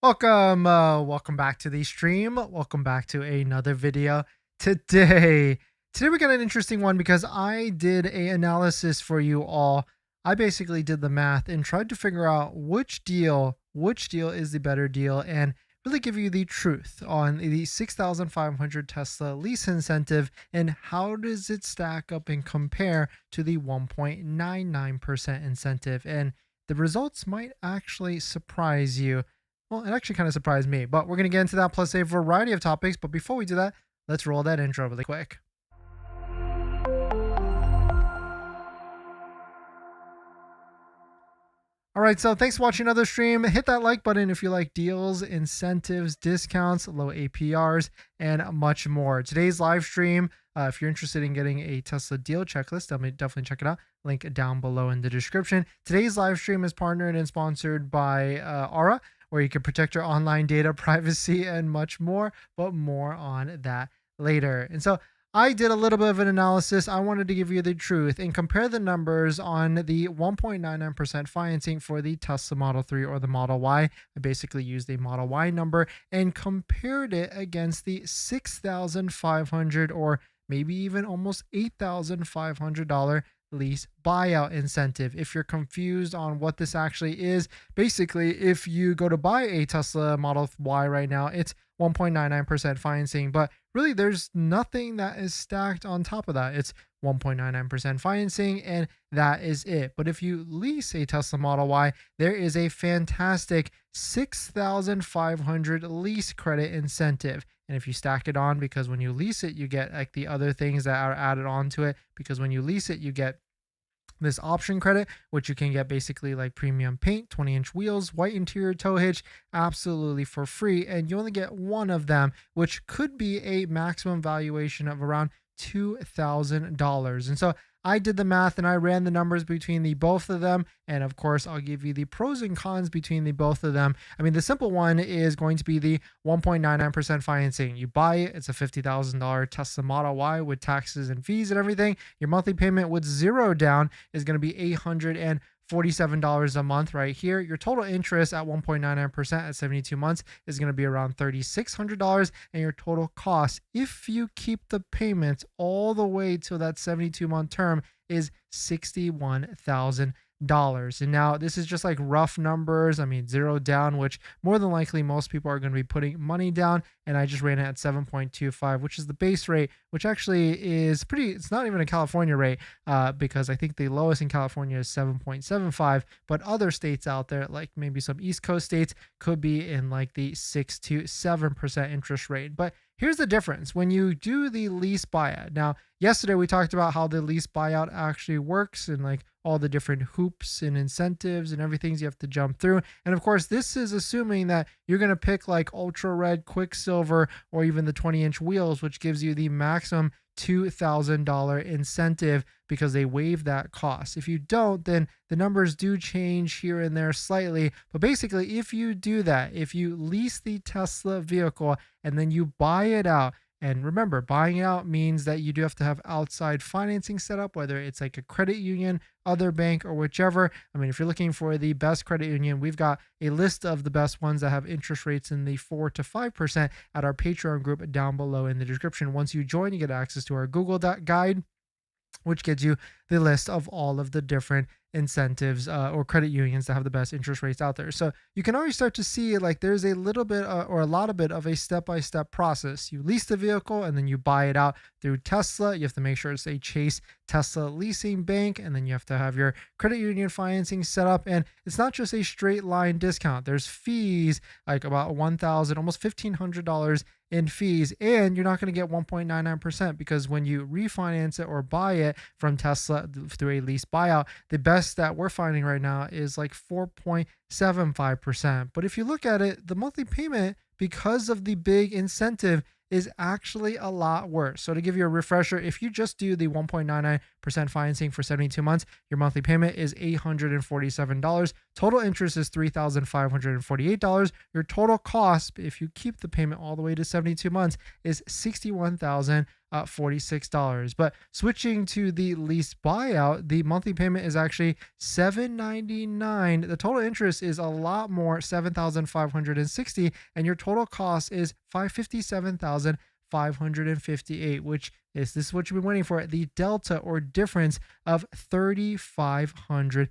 Welcome back to the stream. Welcome back to another video. Today we got an interesting one because I did a analysis for you all. I basically did the math and tried to figure out which deal is the better deal and really give you the truth on the 6,500 Tesla lease incentive and how does it stack up and compare to the 1.99% incentive. And the results might actually surprise you. Well, it actually kind of surprised me, but we're going to get into that plus a variety of topics. But before we do that, let's roll that intro really quick. All right, so thanks for watching another stream. Hit that like button if you like deals, incentives, discounts, low APRs, and much more. Today's live stream, if you're interested in getting a Tesla deal checklist, definitely check it out. Link down below in the description. Today's live stream is partnered and sponsored by Aura, where you can protect your online data, privacy, and much more, but more on that later. And so I did a little bit of an analysis. I wanted to give you the truth and compare the numbers on the 1.99% financing for the Tesla Model 3 or the Model Y. I basically used a Model Y number and compared it against the $6,500 or maybe even almost $8,500 lease buyout incentive. If you're confused on what this actually is, basically if you go to buy a Tesla Model Y right now, it's 1.99% financing, but really there's nothing that is stacked on top of that. It's 1.99% financing and that is it. But if you lease a Tesla Model Y, there is a fantastic 6,500 lease credit incentive. And if you stack it on, because when you lease it, you get like the other things that are added onto it, because when you lease it, you get this option credit, which you can get basically like premium paint, 20-inch wheels, white interior tow hitch, absolutely for free. And you only get one of them, which could be a maximum valuation of around $2,000. And so I did the math and I ran the numbers between the both of them. And of course, I'll give you the pros and cons between the both of them. I mean, the simple one is going to be the 1.99% financing. You buy it, it's a $50,000 Tesla Model Y with taxes and fees and everything. Your monthly payment with zero down is going to be $847 a month right here. Your total interest at 1.99% at 72 months is going to be around $3,600, and your total cost, if you keep the payments all the way to that 72-month term, is $61,000. And now this is just like rough numbers. I mean, zero down, which more than likely most people are going to be putting money down. And I just ran it at 7.25, which is the base rate, which actually is pretty, it's not even a California rate because I think the lowest in California is 7.75, but other states out there, like maybe some East Coast states, could be in like the 6 to 7% interest rate. But here's the difference when you do the lease buyout. Now, yesterday we talked about how the lease buyout actually works and like all the different hoops and incentives and everything you have to jump through. And of course, this is assuming that you're going to pick like Ultra Red, Quicksilver, or even the 20-inch wheels, which gives you the maximum $2,000 incentive because they waive that cost. If you don't, then the numbers do change here and there slightly. But basically, if you do that, if you lease the Tesla vehicle and then you buy it out, and remember, buying it out means that you do have to have outside financing set up, whether it's like a credit union, other bank, or whichever. I mean, if you're looking for the best credit union, we've got a list of the best ones that have interest rates in the 4 to 5% at our Patreon group down below in the description. Once you join, you get access to our Google Doc guide, which gives you the list of all of the different incentives or credit unions that have the best interest rates out there. So you can already start to see like there's a little bit or a lot of bit of a step-by-step process. You lease the vehicle and then you buy it out through Tesla. You have to make sure it's a Chase Tesla leasing bank, and then you have to have your credit union financing set up. And it's not just a straight line discount. There's fees like about $1,000, almost $1,500 in fees, and you're not going to get 1.99% because when you refinance it or buy it from Tesla through a lease buyout, the best that we're finding right now is like 4.75%. But if you look at it, the monthly payment, because of the big incentive, is actually a lot worse. So to give you a refresher, if you just do the 1.99% financing for 72 months, your monthly payment is $847. Total interest is $3,548. Your total cost, if you keep the payment all the way to 72 months, is $61,000. $46. But switching to the lease buyout, the monthly payment is actually $799. The total interest is a lot more, $7,560, and your total cost is $557,558, which is, this is what you've been waiting for, the delta or difference of $3,500.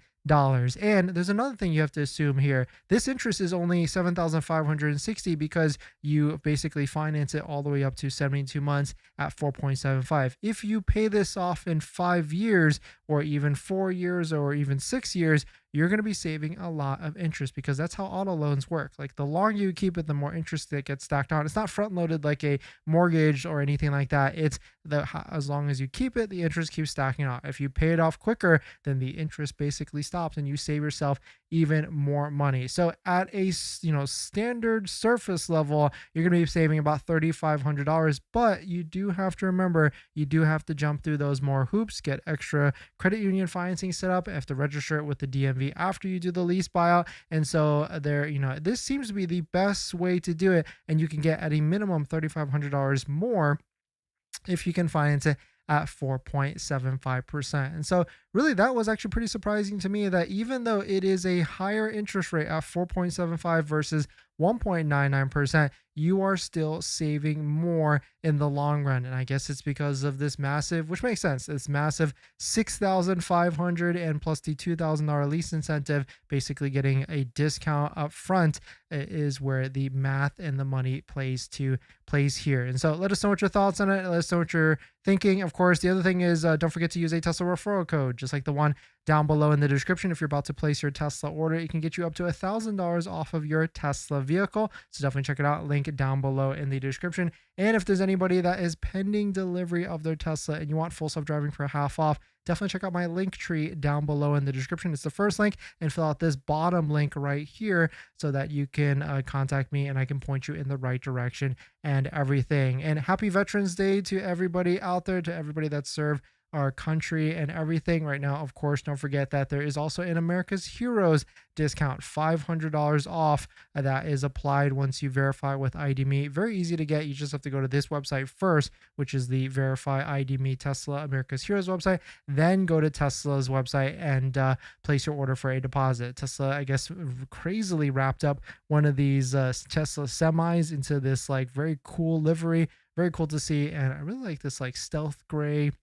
And there's another thing you have to assume here. This interest is only $7,560 because you basically finance it all the way up to 72 months at 4.75. If you pay this off in 5 years or even 4 years or even 6 years, you're going to be saving a lot of interest, because that's how auto loans work. Like, the longer you keep it, the more interest that gets stacked on. It's not front loaded like a mortgage or anything like that. It's as long as you keep it, the interest keeps stacking on. If you pay it off quicker, then the interest basically stops and you save yourself even more money. So at a standard surface level, you're going to be saving about $3,500, but you do have to remember, you do have to jump through those more hoops, get extra credit union financing set up, have to register it with the DMV after you do the lease buyout. And so this seems to be the best way to do it, and you can get at a minimum $3,500 more if you can finance it at 4.75%. And so really, that was actually pretty surprising to me, that even though it is a higher interest rate at 4.75 versus 1.99%, you are still saving more in the long run. And I guess it's because of this massive, which makes sense, this massive $6,500 and plus the $2,000 lease incentive, basically getting a discount up front, is where the math and the money plays here. And so let us know what your thoughts on it. Let us know what you're thinking. Of course, the other thing is, don't forget to use a Tesla referral code, just like the one down below in the description. If you're about to place your Tesla order, it can get you up to $1,000 off of your Tesla vehicle. So definitely check it out. Link down below in the description. And if there's anybody that is pending delivery of their Tesla and you want full self-driving for half off, definitely check out my link tree down below in the description. It's the first link, and fill out this bottom link right here so that you can contact me and I can point you in the right direction and everything. And happy Veterans Day to everybody out there, to everybody that served our country and everything right now. Of course, don't forget that there is also an America's Heroes discount, $500 off, that is applied once you verify with ID Me. Very easy to get. You just have to go to this website first, which is the Verify ID Me Tesla America's Heroes website. Then go to Tesla's website and place your order for a deposit. Tesla, I guess, crazily wrapped up one of these Tesla semis into this like very cool livery. Very cool to see. And I really like this like stealth gray,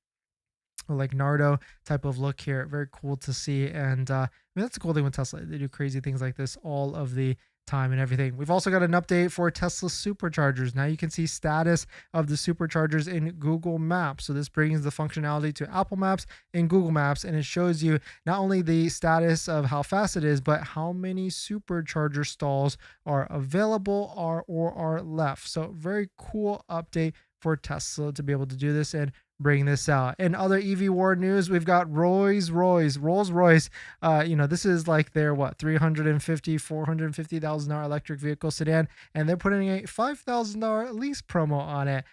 like Nardo type of look here. Very cool to see. And I mean, that's the cool thing with Tesla. They do crazy things like this all of the time and everything. We've also got an update for Tesla superchargers. Now you can see status of the superchargers in Google Maps. So this brings the functionality to Apple Maps and Google Maps, and it shows you not only the status of how fast it is, but how many supercharger stalls are available or are left. So very cool update for Tesla to be able to do this and bring this out. In other EV war news, we've got Rolls-Royce. This is like their $450,000 electric vehicle sedan, and they're putting a $5,000 lease promo on it.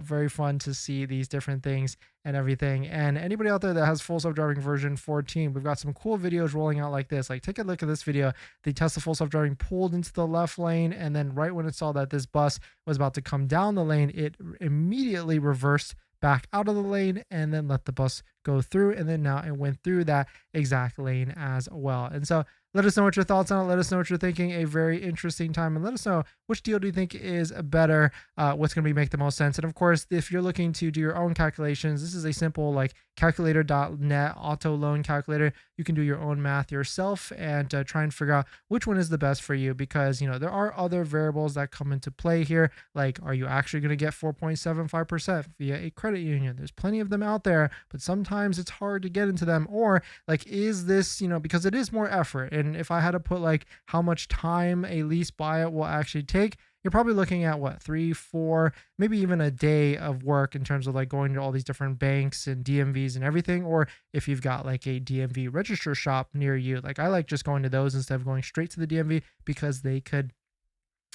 Very fun to see these different things and everything. And anybody out there that has full self-driving version 14, we've got some cool videos rolling out like this. Like, take a look at this video. The Tesla full self-driving pulled into the left lane, and then right when it saw that this bus was about to come down the lane, it immediately reversed back out of the lane and then let the bus go through, and then now it went through that exact lane as well. And so let us know what your thoughts on it. Let us know what you're thinking. A very interesting time, and let us know which deal do you think is better, what's going to make the most sense. And of course, if you're looking to do your own calculations, this is a simple like calculator.net auto loan calculator. You can do your own math yourself and try and figure out which one is the best for you, because there are other variables that come into play here. Like, are you actually going to get 4.75% via a credit union? There's plenty of them out there, but sometimes it's hard to get into them. Or like, is this, because it is more effort. And if I had to put like how much time a lease buyout will actually take, you're probably looking at 3, 4, maybe even a day of work in terms of like going to all these different banks and DMVs and everything. Or if you've got like a DMV register shop near you, like I like just going to those instead of going straight to the DMV, because they could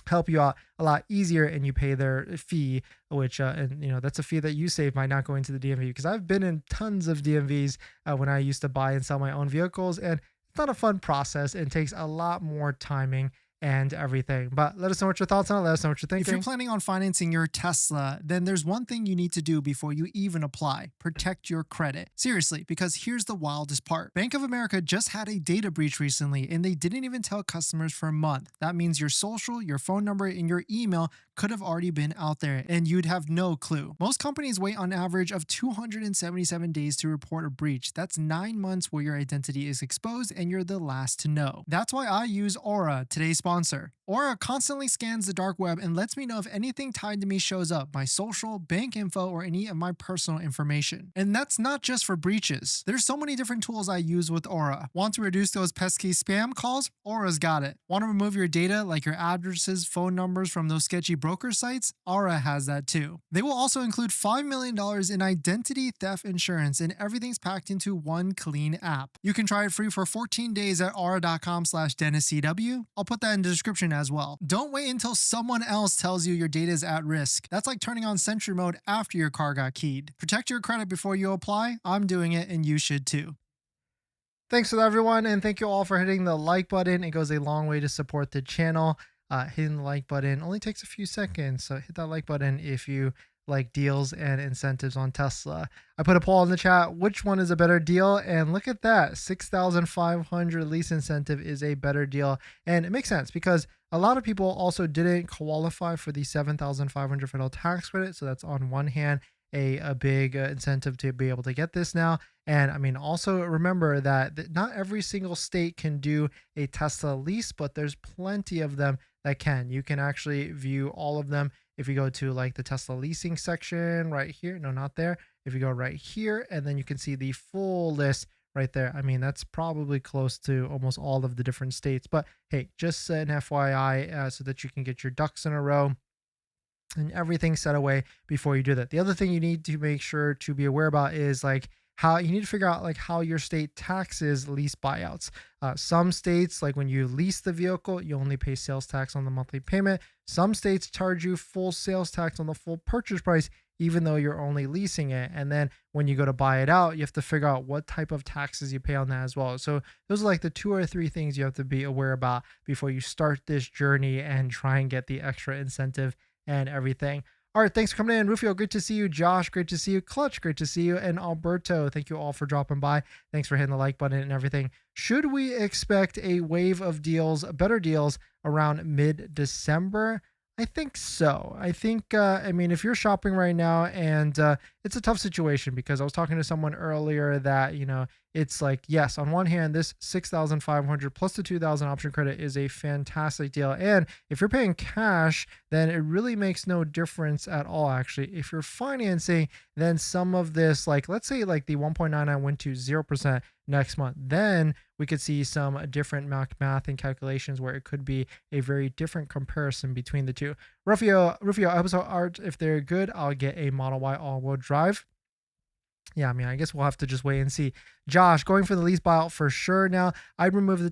help you out a lot easier, and you pay their fee, which that's a fee that you save by not going to the DMV. Because I've been in tons of DMVs when I used to buy and sell my own vehicles, and it's not a fun process. It takes a lot more timing and everything. But let us know what your thoughts on it. Let us know what you're thinking. If you're planning on financing your Tesla, then there's one thing you need to do before you even apply: protect your credit. Seriously, because here's the wildest part. Bank of America just had a data breach recently, and they didn't even tell customers for a month. That means your social, your phone number, and your email could have already been out there, and you'd have no clue. Most companies wait on average of 277 days to report a breach. That's 9 months where your identity is exposed and you're the last to know. That's why I use Aura, today's sponsor. Aura constantly scans the dark web and lets me know if anything tied to me shows up: my social, bank info, or any of my personal information. And that's not just for breaches. There's so many different tools I use with Aura. Want to reduce those pesky spam calls? Aura's got it. Want to remove your data like your addresses, phone numbers from those sketchy broker sites? Aura has that too. They will also include $5 million in identity theft insurance, and everything's packed into one clean app. You can try it free for 14 days at aura.com/DennisCW. I'll put that in the description as well. Don't wait until someone else tells you your data is at risk. That's like turning on Sentry mode after your car got keyed. Protect your credit before you apply. I'm doing it, and you should too. Thanks to everyone, and thank you all for hitting the like button. It goes a long way to support the channel. Hitting the like button only takes a few seconds, so hit that like button if you like deals and incentives on Tesla. I put a poll in the chat: which one is a better deal? And look at that, 6,500 lease incentive is a better deal. And it makes sense because a lot of people also didn't qualify for the 7,500 federal tax credit. So that's on one hand a big incentive to be able to get this now. And I mean, also remember that not every single state can do a Tesla lease, but there's plenty of them that can. You can actually view all of them if you go to like the Tesla leasing section right here. No, not there. If you go right here, and then you can see the full list right there. I mean, that's probably close to almost all of the different states. But hey, just an FYI, so that you can get your ducks in a row and everything set away before you do that. The other thing you need to make sure to be aware about is like how you need to figure out like how your state taxes lease buyouts. Some states, like when you lease the vehicle, you only pay sales tax on the monthly payment. Some states charge you full sales tax on the full purchase price, even though you're only leasing it. And then when you go to buy it out, you have to figure out what type of taxes you pay on that as well. So those are like the 2 or 3 things you have to be aware about before you start this journey and try and get the extra incentive and everything. All right, thanks for coming in. Rufio, great to see you. Josh, great to see you. Clutch, great to see you. And Alberto, thank you all for dropping by. Thanks for hitting the like button and everything. Should we expect a wave of deals, better deals around mid-December? I think so. I think, I mean, if you're shopping right now, and it's a tough situation because I was talking to someone earlier that, you know, it's like, yes, on one hand, this 6,500 plus the 2,000 option credit is a fantastic deal. And if you're paying cash, then it really makes no difference at all. Actually, if you're financing, then some of this, like, let's say like the 1.99 went to 0% next month, then we could see some different math and calculations where it could be a very different comparison between the two. Rufio, episode art, if they're good, I'll get a Model Y all-wheel drive. Yeah, I mean, I guess we'll have to just wait and see. Josh, going for the lease buyout for sure. Now, I'd remove the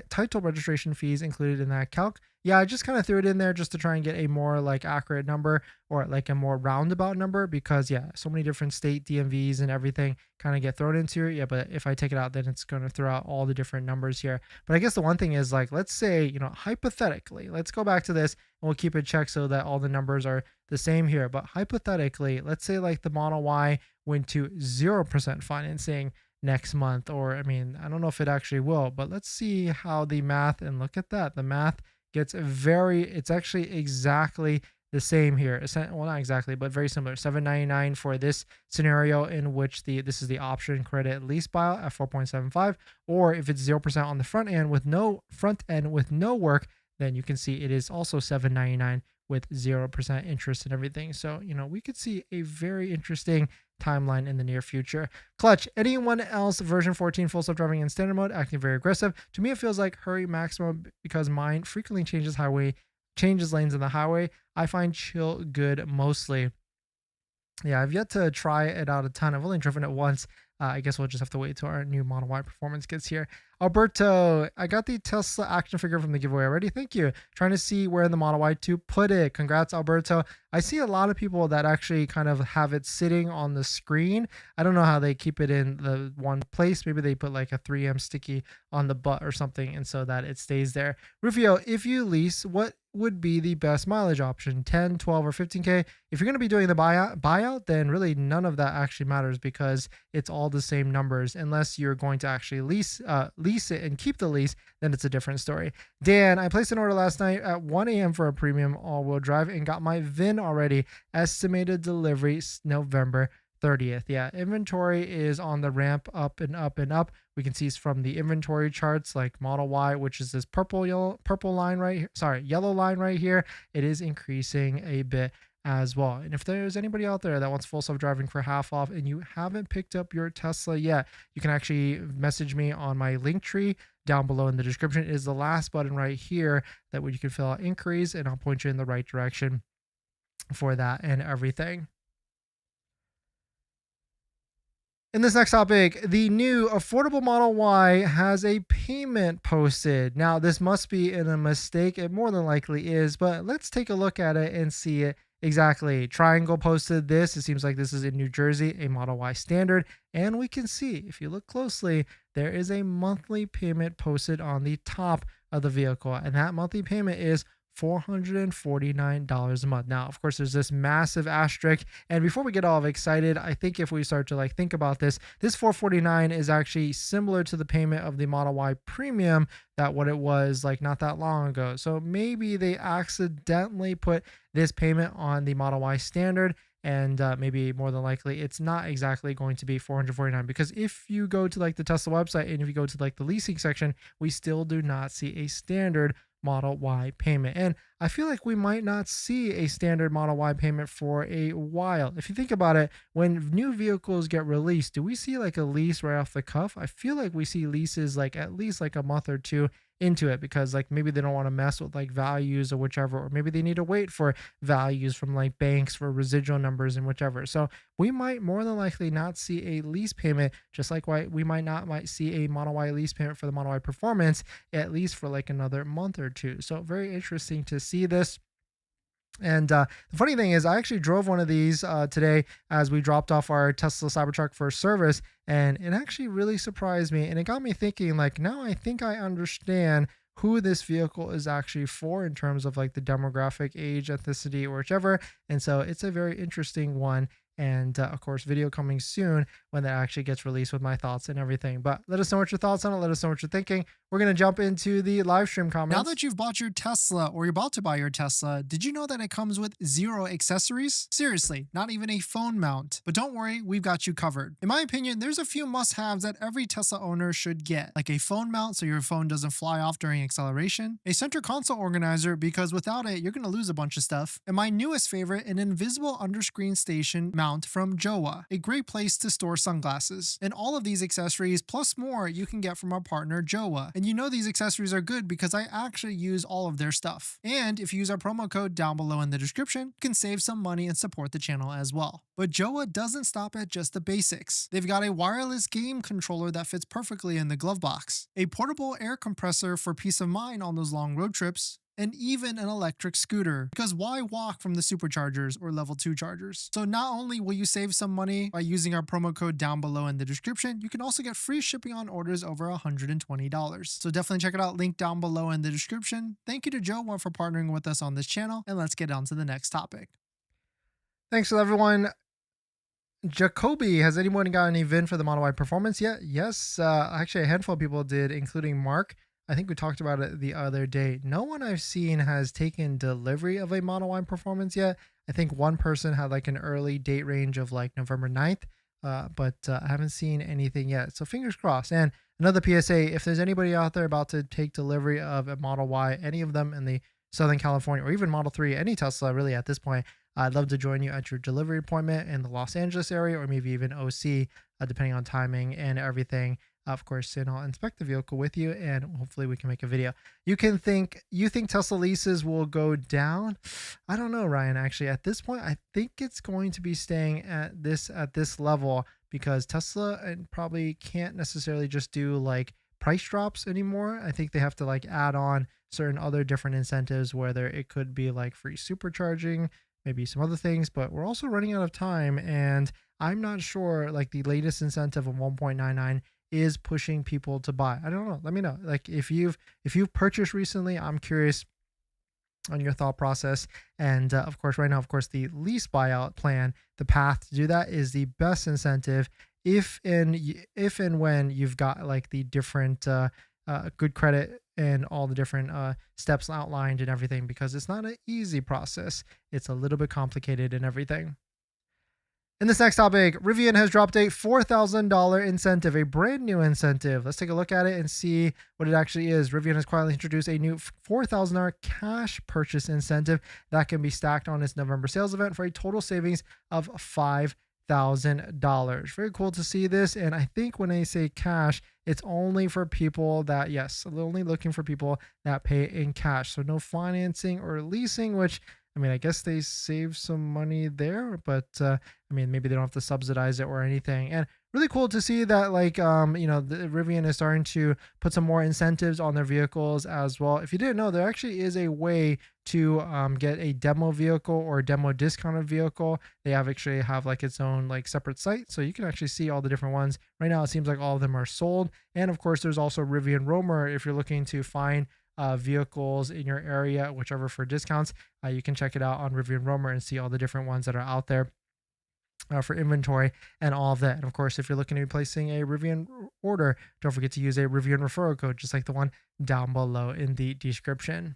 title registration fees included in that calc. Yeah, I just kind of threw it in there just to try and get a more like accurate number, or like a more roundabout number, because yeah, so many different state DMVs and everything kind of get thrown into it. Yeah, but if I take it out, then it's going to throw out all the different numbers here. But I guess the one thing is, like, let's say, you know, hypothetically, let's go back to this and we'll keep it checked so that all the numbers are the same here. But hypothetically, let's say like the Model Y went to 0% financing next month, or I mean, I don't know if it actually will, but let's see how the math, and look at that, the math gets it's actually exactly the same here. Well, not exactly, but very similar. $799 for this scenario, in which this is the option credit lease buyout at 4.75, or if it's 0% on the front end with no work, then you can see it is also $799 with 0% interest and everything. So, you know, we could see a very interesting timeline in the near future. Clutch, anyone else version 14 full self-driving in standard mode acting very aggressive? To me, it feels like hurry maximum, because mine frequently changes lanes in the highway. I find chill good mostly. Yeah, I've yet to try it out a ton. I've only driven it once I guess we'll just have to wait till our new Model Y Performance gets here. Alberto, I got the Tesla action figure from the giveaway already. Thank you. Trying to see where in the Model Y to put it. Congrats, Alberto. I see a lot of people that actually kind of have it sitting on the screen. I don't know how they keep it in the one place. Maybe they put like a 3M sticky on the butt or something, and so that it stays there. Rufio, if you lease, what would be the best mileage option? 10, 12, or 15K? If you're going to be doing the buyout, then really none of that actually matters because it's all the same numbers. Unless you're going to actually lease it and keep the lease, then it's a different story. Dan, I placed an order last night at 1 a.m. for a premium all-wheel drive and got my VIN already. Estimated delivery November 30th. Yeah, inventory is on the ramp up and up and up. We can see from the inventory charts like Model Y, which is this purple line right here. Sorry, yellow line right here. It is increasing a bit as well. And if there's anybody out there that wants full self-driving for half off and you haven't picked up your Tesla yet, you can actually message me on my link tree down below in the description. It is the last button right here that you can fill out inquiries, and I'll point you in the right direction for that and everything. In this next topic, the new affordable Model Y has a payment posted. Now, this must be a mistake. It more than likely is, but let's take a look at it and see it exactly. Triangle posted this. It seems like this is in New Jersey, a Model Y standard. And we can see, if you look closely, there is a monthly payment posted on the top of the vehicle. And that monthly payment is $449 a month. Now, of course, there's this massive asterisk. And before we get all excited, I think if we start to like think about this $449 is actually similar to the payment of the Model Y Premium, that what it was like not that long ago. So maybe they accidentally put this payment on the Model Y Standard, and maybe more than likely it's not exactly going to be $449, because if you go to like the Tesla website and if you go to like the leasing section, we still do not see a standard Model Y payment. And I feel like we might not see a standard Model Y payment for a while. If you think about it, when new vehicles get released, do we see like a lease right off the cuff? I feel like we see leases like at least like a month or two into it, because like maybe they don't want to mess with like values or whichever, or maybe they need to wait for values from like banks for residual numbers and whichever. So we might more than likely not see a lease payment, just like why we might see a Model Y lease payment for the Model Y Performance at least for like another month or two. So very interesting to see this. And the funny thing is, I actually drove one of these today as we dropped off our Tesla Cybertruck for service, and it actually really surprised me, and it got me thinking, like, now I think I understand who this vehicle is actually for in terms of like the demographic, age, ethnicity, or whichever. And so it's a very interesting one. And of course, video coming soon when that actually gets released with my thoughts and everything. But let us know what your thoughts on it. Let us know what you're thinking. We're going to jump into the live stream comments. Now that you've bought your Tesla or you're about to buy your Tesla, did you know that it comes with 0 accessories? Seriously, not even a phone mount. But don't worry, we've got you covered. In my opinion, there's a few must-haves that every Tesla owner should get, like a phone mount so your phone doesn't fly off during acceleration, a center console organizer because without it, you're going to lose a bunch of stuff, and my newest favorite, an invisible underscreen station mount from Jowa, a great place to store sunglasses. And all of these accessories plus more you can get from our partner Jowa. And you know these accessories are good because I actually use all of their stuff. And if you use our promo code down below in the description, you can save some money and support the channel as well. But Jowa doesn't stop at just the basics. They've got a wireless game controller that fits perfectly in the glove box, a portable air compressor for peace of mind on those long road trips, and even an electric scooter, because why walk from the superchargers or level 2 chargers? So not only will you save some money by using our promo code down below in the description, you can also get free shipping on orders over $120. So definitely check it out, link down below in the description. Thank you to Jowa for partnering with us on this channel, and let's get on to the next topic. Thanks to everyone. Jacoby, has anyone got any VIN for the Model Y Performance yet? Yes, actually a handful of people did, including Mark. I think we talked about it the other day. No one I've seen has taken delivery of a Model Y Performance yet. I think one person had like an early date range of like November 9th, but I haven't seen anything yet. So fingers crossed. And another PSA, if there's anybody out there about to take delivery of a Model Y, any of them in the Southern California or even Model 3, any Tesla really at this point, I'd love to join you at your delivery appointment in the Los Angeles area or maybe even OC, depending on timing and everything. Of course, and I'll inspect the vehicle with you, and hopefully we can make a video. You think Tesla leases will go down? I don't know, Ryan. Actually, at this point, I think it's going to be staying at this level because Tesla probably can't necessarily just do like price drops anymore. I think they have to like add on certain other different incentives, whether it could be like free supercharging, maybe some other things, but we're also running out of time. And I'm not sure like the latest incentive of 1.99 is pushing people to buy. I don't know. Let me know. Like if you've purchased recently, I'm curious on your thought process. And of course, right now, of course, the lease buyout plan, the path to do that is the best incentive if and when you've got like the different good credit and all the different steps outlined and everything, because it's not an easy process. It's a little bit complicated and everything. In this next topic, Rivian has dropped a $4,000 incentive, a brand new incentive. Let's take a look at it and see what it actually is. Rivian has quietly introduced a new $4,000 cash purchase incentive that can be stacked on its November sales event for a total savings of $5,000. Very cool to see this. And I think when they say cash, it's only for people that, yes, they're only looking for people that pay in cash. So no financing or leasing, which I mean, I guess they save some money there, but I mean, maybe they don't have to subsidize it or anything. And really cool to see that, like, the Rivian is starting to put some more incentives on their vehicles as well. If you didn't know, there actually is a way to get a demo vehicle or demo discounted vehicle. They actually have like its own like separate site, so you can actually see all the different ones. Right now, it seems like all of them are sold. And of course, there's also Rivian Roamer if you're looking to find vehicles in your area, whichever for discounts. You can check it out on Rivian Roamer and see all the different ones that are out there for inventory and all of that. And of course, if you're looking to be placing a Rivian order, don't forget to use a Rivian referral code, just like the one down below in the description.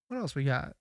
What else we got?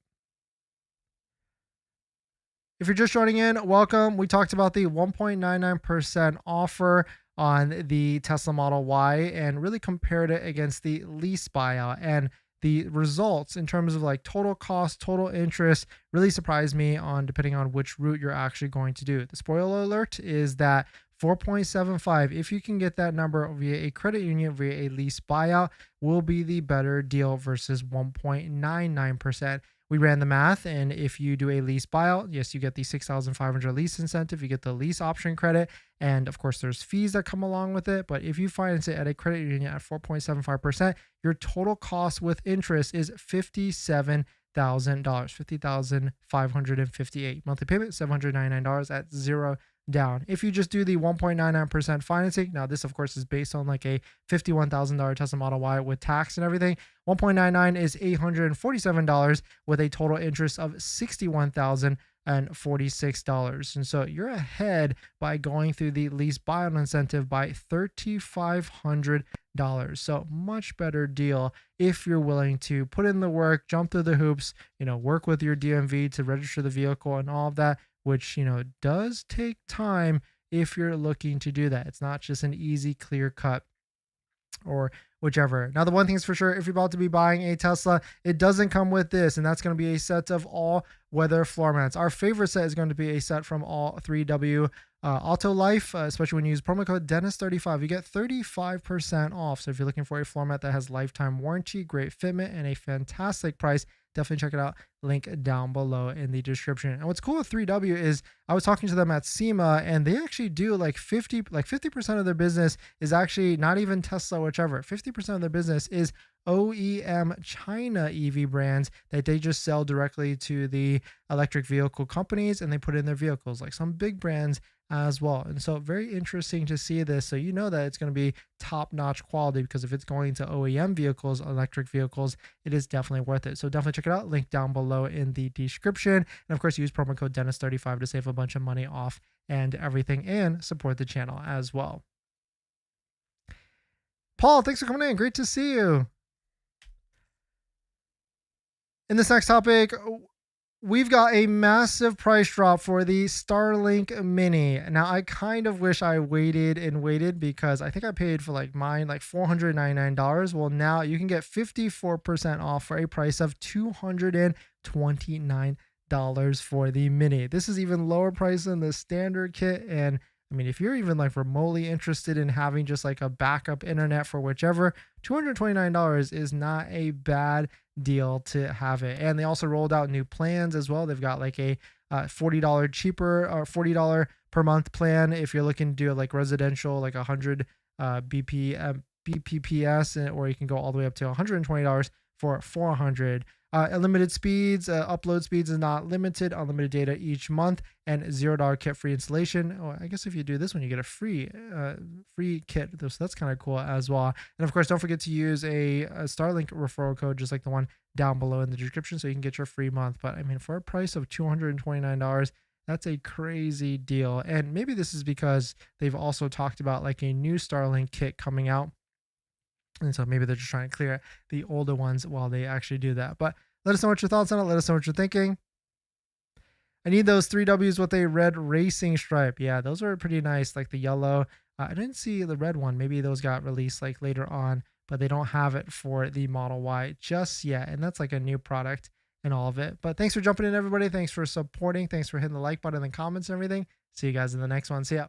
If you're just joining in, welcome. We talked about the 1.99% offer on the Tesla Model Y and really compared it against the lease buyout. And the results in terms of like total cost, total interest really surprised me on depending on which route you're actually going to do. The spoiler alert is that 4.75, if you can get that number via a credit union, via a lease buyout, will be the better deal versus 1.99%. We ran the math, and if you do a lease buyout, yes, you get the $6,500 lease incentive, you get the lease option credit, and of course there's fees that come along with it. But if you finance it at a credit union at 4.75%, your total cost with interest is $57,000, $50,558. Monthly payment $799 at $0 down. If you just do the 1.99% financing, now this of course is based on like a $51,000 Tesla Model Y with tax and everything. 1.99 is $847 with a total interest of $61,046. And so you're ahead by going through the lease buyout incentive by $3,500. So much better deal if you're willing to put in the work, jump through the hoops, work with your DMV to register the vehicle and all of that, which, does take time if you're looking to do that. It's not just an easy, clear cut or whichever. Now, the one thing is for sure, if you're about to be buying a Tesla, it doesn't come with this, and that's going to be a set of all weather floor mats. Our favorite set is going to be a set from all 3W Auto Life, especially when you use promo code Dennis35, you get 35% off. So if you're looking for a floor mat that has lifetime warranty, great fitment, and a fantastic price, definitely check it out. Link down below in the description. And what's cool with 3W is I was talking to them at SEMA, and they actually do like 50% of their business is actually not even Tesla, whichever. 50% of their business is OEM China EV brands that they just sell directly to the electric vehicle companies, and they put in their vehicles, like some big brands as well. And so very interesting to see this. So you know that it's going to be top-notch quality, because if it's going to OEM vehicles, electric vehicles, it is definitely worth it. So definitely check it out. Link down below in the description. And of course, use promo code Dennis35 to save a bunch of money off and everything, and support the channel as well. Paul, thanks for coming in. Great to see you. In this next topic, we've got a massive price drop for the Starlink Mini. Now, I kind of wish I waited because I think I paid for like mine like $499. Well, now you can get 54% off for a price of $229 for the Mini. This is even lower price than the standard kit. And I mean, if you're even like remotely interested in having just like a backup internet for whichever, $229 is not a bad deal to have it. And they also rolled out new plans as well. They've got like a $40 cheaper or $40 per month plan if you're looking to do like residential, like 100 BPPS, or you can go all the way up to $120 for 400. Unlimited speeds, upload speeds is not limited, unlimited data each month, and $0 kit free installation. Oh, I guess if you do this one, you get a free kit. So that's kind of cool as well. And of course, don't forget to use a Starlink referral code, just like the one down below in the description, so you can get your free month. But I mean, for a price of $229, that's a crazy deal. And maybe this is because they've also talked about like a new Starlink kit coming out. And so maybe they're just trying to clear the older ones while they actually do that. But let us know what your thoughts on it. Let us know what you're thinking. I need those 3Ws with a red racing stripe. Yeah, those are pretty nice, like the yellow. I didn't see the red one. Maybe those got released like later on, but they don't have it for the Model Y just yet. And that's like a new product and all of it. But thanks for jumping in, everybody. Thanks for supporting. Thanks for hitting the like button and comments and everything. See you guys in the next one. See ya.